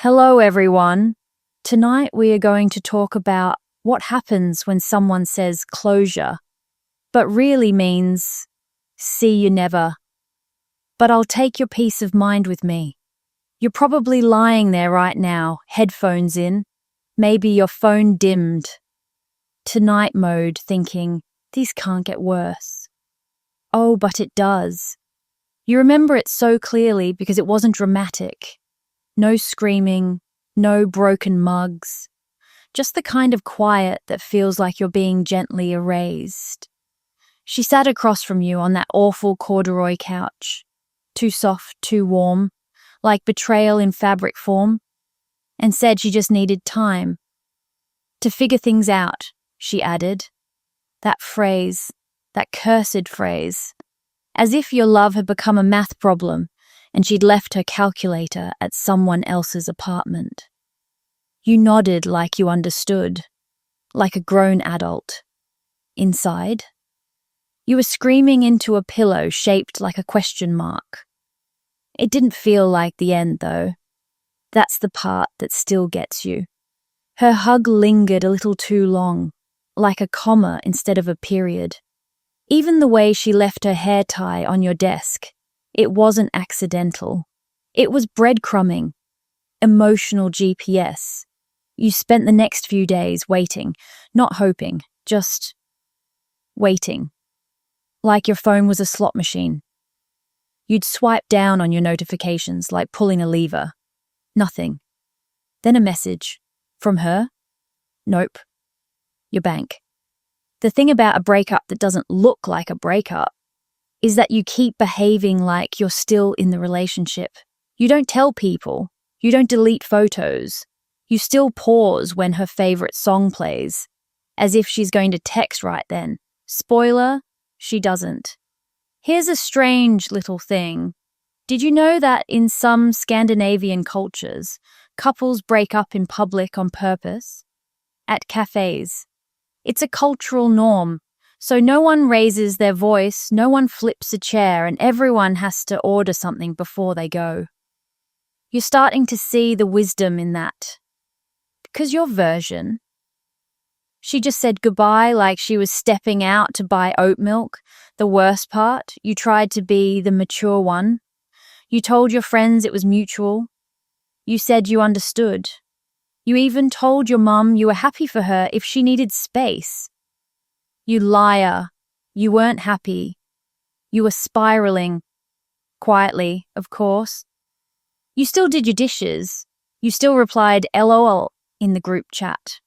Hello, everyone. Tonight we are going to talk about what happens when someone says closure, but really means see you never. But I'll take your peace of mind with me. You're probably lying there right now, headphones in, maybe your phone dimmed, to night mode, thinking, these can't get worse. Oh, but it does. You remember it so clearly because it wasn't dramatic. No screaming, no broken mugs, just the kind of quiet that feels like you're being gently erased. She sat across from you on that awful corduroy couch, too soft, too warm, like betrayal in fabric form, and said she just needed time. To figure things out, she added. That phrase, that cursed phrase, as if your love had become a math problem and she'd left her calculator at someone else's apartment. You nodded like you understood, like a grown adult. Inside, you were screaming into a pillow shaped like a question mark. It didn't feel like the end, though. That's the part that still gets you. Her hug lingered a little too long, like a comma instead of a period. Even the way she left her hair tie on your desk, it wasn't accidental. It was breadcrumbing, emotional GPS. You spent the next few days waiting, not hoping, just waiting. Like your phone was a slot machine. You'd swipe down on your notifications like pulling a lever. Nothing. Then a message. From her? Nope. Your bank. The thing about a breakup that doesn't look like a breakup is that you keep behaving like you're still in the relationship. You don't tell people. You don't delete photos. You still pause when her favorite song plays, as if she's going to text right then. Spoiler, she doesn't. Here's a strange little thing. Did you know that in some Scandinavian cultures, couples break up in public on purpose? At cafes. It's a cultural norm. So no one raises their voice, no one flips a chair, and everyone has to order something before they go. You're starting to see the wisdom in that. Because your version, she just said goodbye like she was stepping out to buy oat milk. The worst part, you tried to be the mature one. You told your friends it was mutual. You said you understood. You even told your mum you were happy for her if she needed space. You liar. You weren't happy. You were spiraling. Quietly, of course. You still did your dishes. You still replied LOL in the group chat.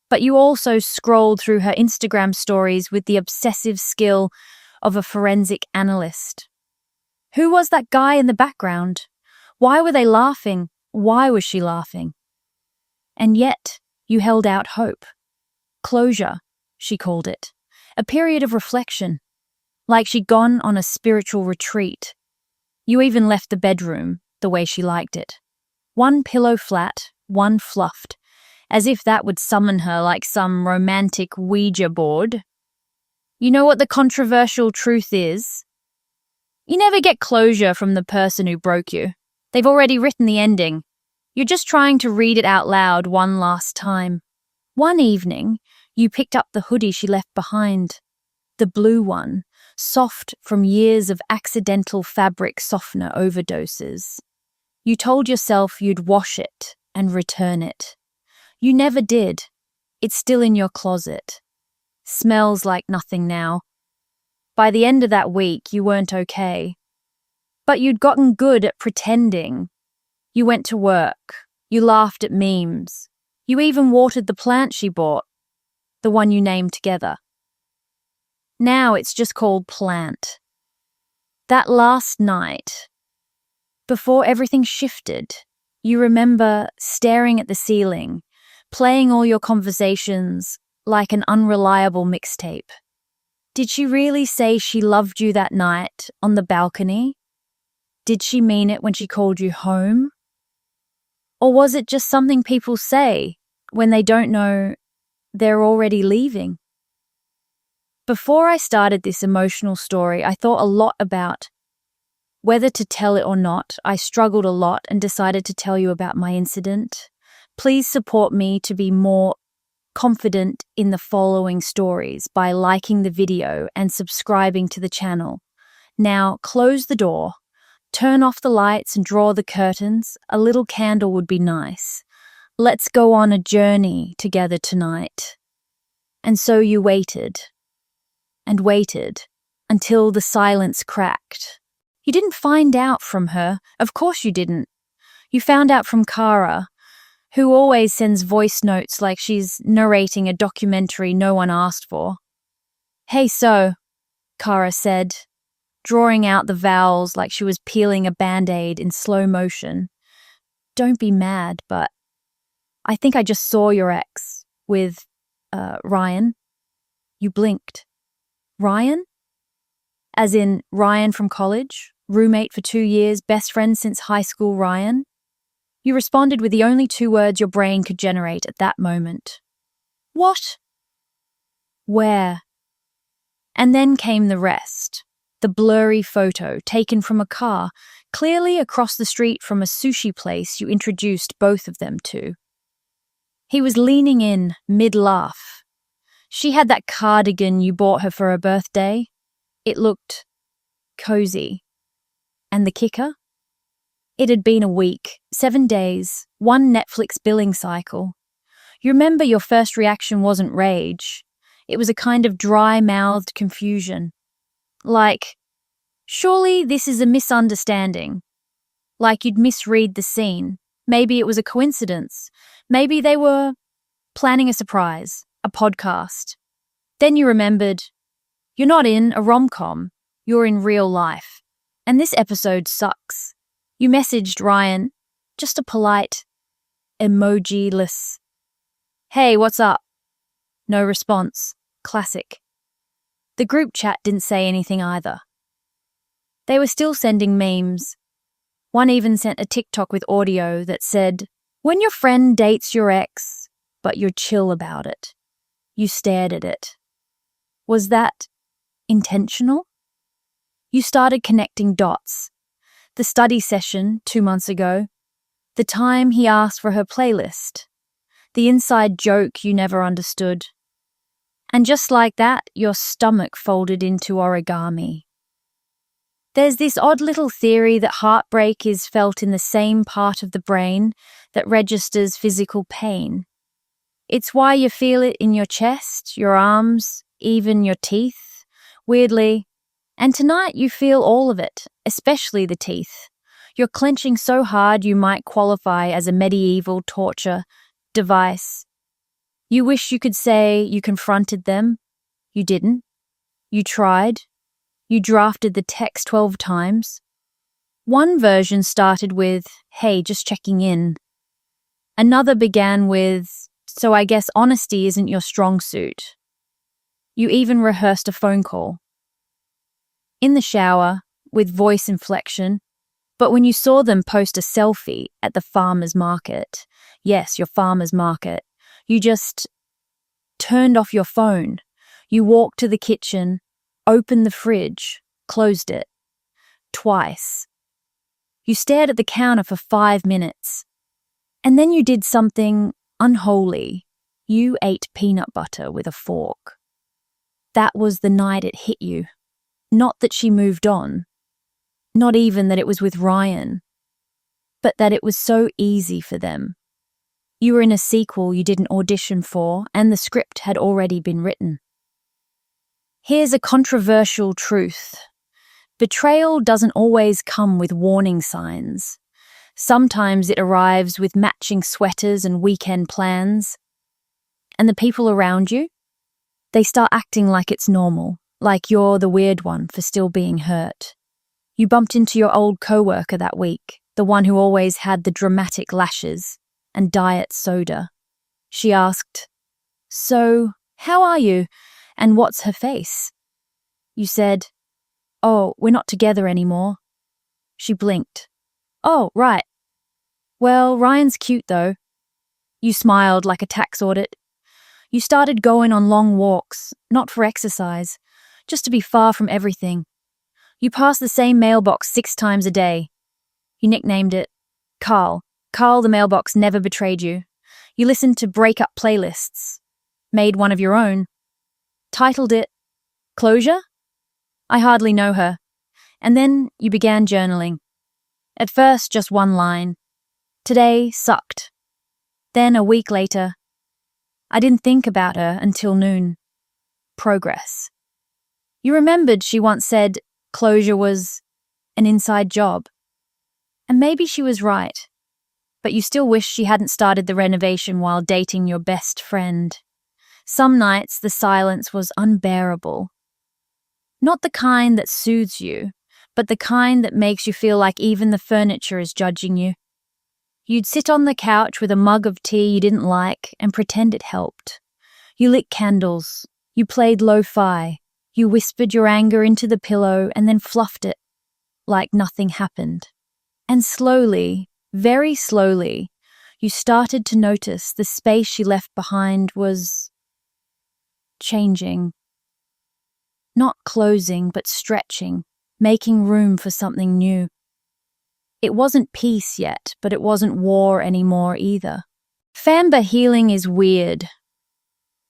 But you also scrolled through her Instagram stories with the obsessive skill of a forensic analyst. Who was that guy in the background? Why were they laughing? Why was she laughing? And yet, you held out hope. Closure, she called it. A period of reflection. Like she'd gone on a spiritual retreat. You even left the bedroom the way she liked it. One pillow flat, one fluffed, as if that would summon her like some romantic Ouija board. You know what the controversial truth is? You never get closure from the person who broke you. They've already written the ending. You're just trying to read it out loud one last time. One evening, you picked up the hoodie she left behind. The blue one, soft from years of accidental fabric softener overdoses. You told yourself you'd wash it and return it. You never did. It's still in your closet. Smells like nothing now. By the end of that week, you weren't okay. But you'd gotten good at pretending. You went to work. You laughed at memes. You even watered the plant she bought, the one you named together. Now it's just called Plant. That last night, before everything shifted, you remember staring at the ceiling, playing all your conversations like an unreliable mixtape. Did she really say she loved you that night on the balcony? Did she mean it when she called you home? Or was it just something people say when they don't know they're already leaving? Before I started this emotional story, I thought a lot about Whether to tell it or not, I struggled a lot and decided to tell you about my incident. Please support me to be more confident in the following stories by liking the video and subscribing to the channel. Now, close the door, turn off the lights and draw the curtains. A little candle would be nice. Let's go on a journey together tonight. And so you waited and waited until the silence cracked. You didn't find out from her. Of course you didn't. You found out from Kara, who always sends voice notes like she's narrating a documentary no one asked for. "Hey, so," Kara said, drawing out the vowels like she was peeling a Band-Aid in slow motion. "Don't be mad, but I think I just saw your ex with, Ryan." You blinked. "Ryan? As in Ryan from college? Roommate for 2 years, best friend since high school Ryan?" You responded with the only 2 words your brain could generate at that moment. "What?" "Where?" And then came the rest. The blurry photo taken from a car, clearly across the street from a sushi place you introduced both of them to. He was leaning in, mid-laugh. She had that cardigan you bought her for her birthday. It looked cozy. And the kicker? It had been a week, 7 days, 1 Netflix billing cycle. You remember your first reaction wasn't rage. It was a kind of dry-mouthed confusion. Like, surely this is a misunderstanding. Like you'd misread the scene. Maybe it was a coincidence. Maybe they were planning a surprise, a podcast. Then you remembered, you're not in a rom-com, you're in real life. And this episode sucks. You messaged Ryan, just a polite, emoji-less, "Hey, what's up?" No response. Classic. The group chat didn't say anything either. They were still sending memes. One even sent a TikTok with audio that said, "When your friend dates your ex, but you're chill about it." You stared at it. Was that intentional? You started connecting dots. The study session 2 months ago. The time he asked for her playlist. The inside joke you never understood. And just like that, your stomach folded into origami. There's this odd little theory that heartbreak is felt in the same part of the brain that registers physical pain. It's why you feel it in your chest, your arms, even your teeth. Weirdly, and tonight you feel all of it, especially the teeth. You're clenching so hard you might qualify as a medieval torture device. You wish you could say you confronted them. You didn't. You tried. You drafted the text 12 times. One version started with, "Hey, just checking in." Another began with, "So I guess honesty isn't your strong suit." You even rehearsed a phone call. In the shower, with voice inflection, but when you saw them post a selfie at the farmer's market, yes, your farmer's market, you just turned off your phone. You walked to the kitchen, opened the fridge, closed it. Twice. You stared at the counter for 5 minutes. And then you did something unholy. You ate peanut butter with a fork. That was the night it hit you. Not that she moved on. Not even that it was with Ryan. But that it was so easy for them. You were in a sequel you didn't audition for, and the script had already been written. Here's a controversial truth. Betrayal doesn't always come with warning signs. Sometimes it arrives with matching sweaters and weekend plans. And the people around you? They start acting like it's normal, like you're the weird one for still being hurt. You bumped into your old coworker that week, the one who always had the dramatic lashes and diet soda. She asked, "So, how are you? And what's her face?" You said, "Oh, we're not together anymore." She blinked. "Oh, right. Well, Ryan's cute though." You smiled like a tax audit. You started going on long walks, not for exercise, just to be far from everything. You pass the same mailbox 6 times a day. You nicknamed it Carl. Carl the mailbox never betrayed you. You listened to breakup playlists, made one of your own, titled it Closure? I hardly know her. And then you began journaling. At first, just one line. Today sucked. Then a week later, I didn't think about her until noon. Progress. You remembered she once said closure was an inside job. And maybe she was right. But you still wish she hadn't started the renovation while dating your best friend. Some nights the silence was unbearable. Not the kind that soothes you, but the kind that makes you feel like even the furniture is judging you. You'd sit on the couch with a mug of tea you didn't like and pretend it helped. You lit candles. You played lo-fi. You whispered your anger into the pillow and then fluffed it like nothing happened. And slowly, very slowly, you started to notice the space she left behind was changing. Not closing, but stretching, making room for something new. It wasn't peace yet, but it wasn't war anymore either. Famba healing is weird.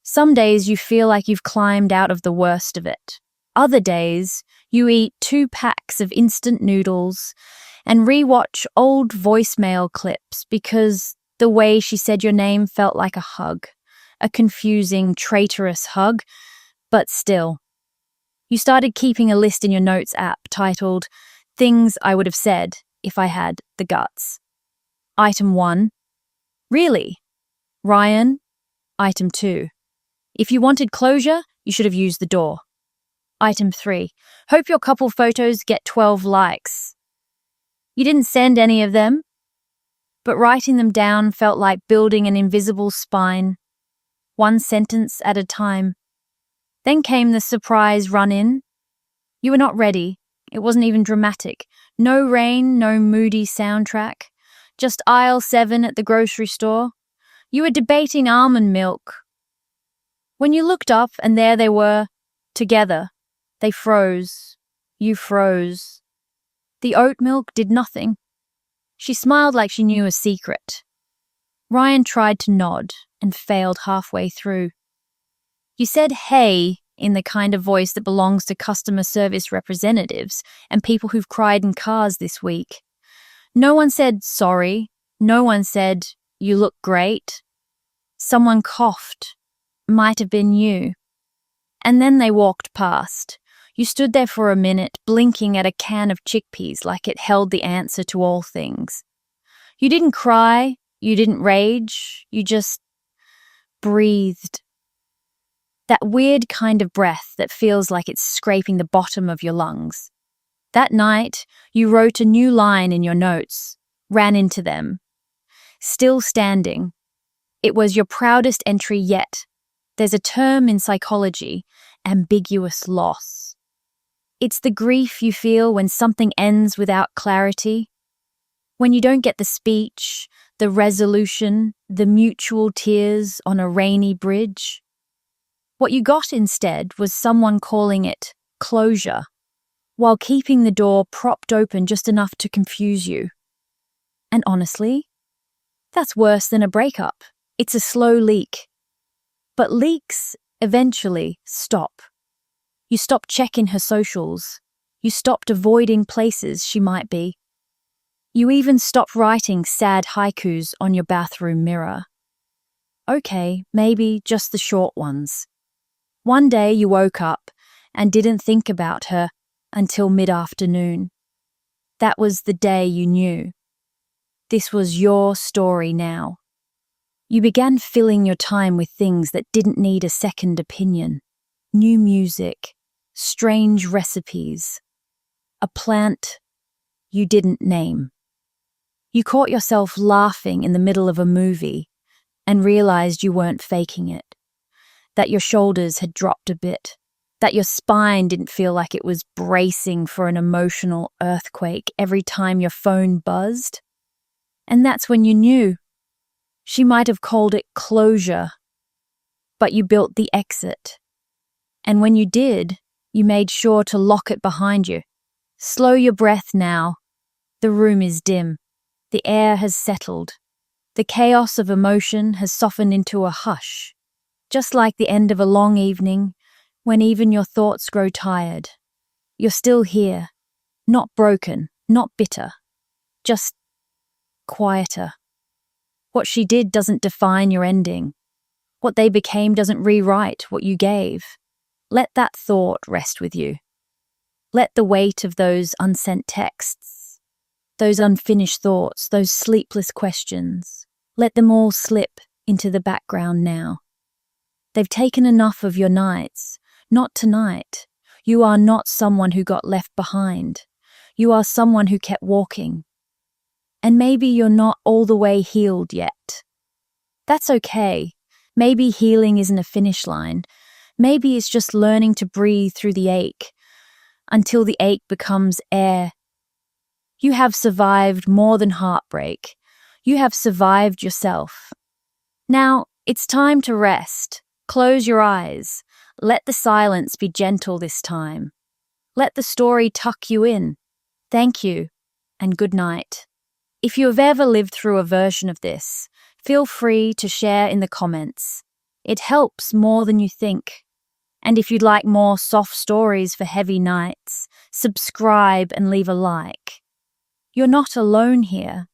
Some days you feel like you've climbed out of the worst of it. Other days, you eat 2 packs of instant noodles and rewatch old voicemail clips because the way she said your name felt like a hug. A confusing, traitorous hug, but still. You started keeping a list in your notes app titled, Things I Would Have Said If I Had the Guts. Item 1. Really? Ryan? Item 2. If you wanted closure, you should have used the door. Item 3. Hope your couple photos get 12 likes. You didn't send any of them, but writing them down felt like building an invisible spine, one sentence at a time. Then came the surprise run-in. You were not ready. It wasn't even dramatic. No rain, no moody soundtrack. Just aisle 7 at the grocery store. You were debating almond milk. When you looked up and there they were, together, they froze. You froze. The oat milk did nothing. She smiled like she knew a secret. Ryan tried to nod and failed halfway through. You said hey in the kind of voice that belongs to customer service representatives and people who've cried in cars this week. No one said sorry. No one said you look great. Someone coughed. Might have been you. And then they walked past. You stood there for a minute, blinking at a can of chickpeas like it held the answer to all things. You didn't cry. You didn't rage. You just breathed. That weird kind of breath that feels like it's scraping the bottom of your lungs. That night, you wrote a new line in your notes, ran into them. Still standing. It was your proudest entry yet. There's a term in psychology, ambiguous loss. It's the grief you feel when something ends without clarity. When you don't get the speech, the resolution, the mutual tears on a rainy bridge. What you got instead was someone calling it closure, while keeping the door propped open just enough to confuse you. And honestly, that's worse than a breakup. It's a slow leak. But leaks eventually stop. You stopped checking her socials. You stopped avoiding places she might be. You even stopped writing sad haikus on your bathroom mirror. Okay, maybe just the short ones. One day you woke up and didn't think about her until mid-afternoon. That was the day you knew. This was your story now. You began filling your time with things that didn't need a second opinion. New music, strange recipes, a plant you didn't name. You caught yourself laughing in the middle of a movie and realized you weren't faking it. That your shoulders had dropped a bit, that your spine didn't feel like it was bracing for an emotional earthquake every time your phone buzzed. And that's when you knew. She might have called it closure, but you built the exit. And when you did, you made sure to lock it behind you. Slow your breath now. The room is dim. The air has settled. The chaos of emotion has softened into a hush, just like the end of a long evening when even your thoughts grow tired. You're still here, not broken, not bitter, just quieter. What she did doesn't define your ending. What they became doesn't rewrite what you gave. Let that thought rest with you. Let the weight of those unsent texts, those unfinished thoughts, those sleepless questions, let them all slip into the background now. They've taken enough of your nights. Not tonight. You are not someone who got left behind. You are someone who kept walking. And maybe you're not all the way healed yet. That's okay. Maybe healing isn't a finish line. Maybe it's just learning to breathe through the ache until the ache becomes air. You have survived more than heartbreak. You have survived yourself. Now, it's time to rest. Close your eyes. Let the silence be gentle this time. Let the story tuck you in. Thank you, and good night. If you have ever lived through a version of this, feel free to share in the comments. It helps more than you think. And if you'd like more soft stories for heavy nights, subscribe and leave a like. You're not alone here.